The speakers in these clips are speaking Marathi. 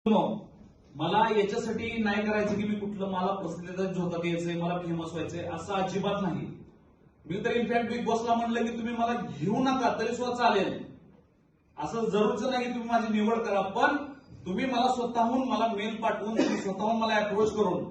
मला याच्यासाठी नाही करायचं की मी कुठलं मला प्रसिद्धीचा झोतात यायचंय, मला फेमस व्हायचंय असं अजिबात नाही. मी तर इनफॅक्ट बिग बॉसला म्हणलं की तुम्ही मला घेऊ नका तरी सुद्धा चालेल, असं जरूरचं नाही की तुम्ही माझी निवड करा, पण तुम्ही मला स्वतःहून मला मेल पाठवून तुम्ही स्वतःहून मला अप्रोच करून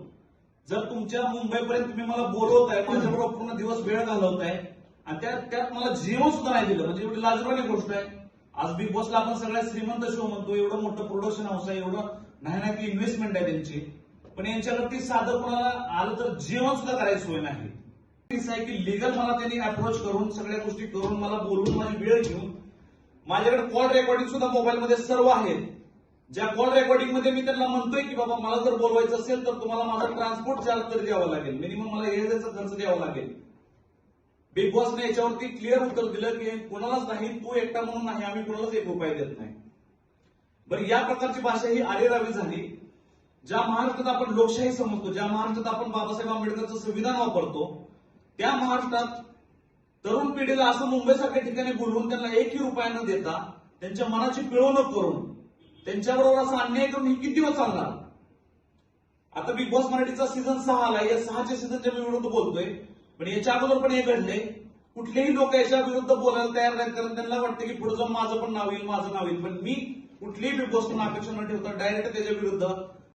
जर तुमच्या मुंबईपर्यंत तुम्ही मला बोलवताय, माझ्याबरोबर पूर्ण दिवस वेळ घालवताय आणि त्यात मला जेवण सुद्धा नाही दिलं, म्हणजे एवढी लाजवानी गोष्ट आहे. आज बिग बॉसला आपण सगळ्यात श्रीमंत शो म्हणतो, एवढं मोठं प्रोडक्शन हाऊस आहे, एवढं नाही ती इन्व्हेस्टमेंट आहे त्यांची, पण यांच्याकडे साधं कोणाला आलं तर जेवण सुद्धा करायची सोय नाही. असं आहे की लिगल मला त्यांनी अप्रोच करून सगळ्या गोष्टी करून मला बोलून माझी वेळ घेऊन माझ्याकडे कॉल रेकॉर्डिंग सुद्धा मोबाईलमध्ये सर्व आहेत, ज्या कॉल रेकॉर्डिंग मध्ये मी त्यांना म्हणतोय की बाबा मला जर बोलवायचं असेल तर तुम्हाला माझा ट्रान्सपोर्ट चार्ज तरी द्यावा लागेल, मिनिमम मला येण्याचा खर्च द्यावा लागेल. बिग बॉसने याच्यावरती क्लिअर उत्तर दिलं की कोणालाच नाही, तू एकटा म्हणून नाही, आम्ही कोणालाच एक रुपया देत नाही. बरं, या प्रकारची भाषा ही आरेरावी झाली. ज्या महाराष्ट्रात आपण लोकशाही समजतो, ज्या महाराष्ट्रात आपण बाबासाहेब आंबेडकरचं संविधान वापरतो, त्या महाराष्ट्रात तरुण पिढीला असं मुंबईसारख्या ठिकाणी बोलवून त्यांना एकही रुपया न देता त्यांच्या मनाची पिळवणूक करून त्यांच्याबरोबर असा अन्याय करून ही किती दिवस चालणार? आता बिग बॉस मराठीचा सीझन 6 आला, या 6च्या सीझनच्या मी विरुद्ध बोलतोय, पण याच्या अगोदर पण हे घडले. कुठलेही लोक याच्या विरुद्ध बोलायला तयार नाहीत, कारण त्यांना वाटतं की पुढे जाऊन माझं पण नाव येईल, माझं नाव येईल. पण मी कुठलीही बिग बॉसकडून अपेक्षा न ठेवता डायरेक्ट त्याच्या विरुद्ध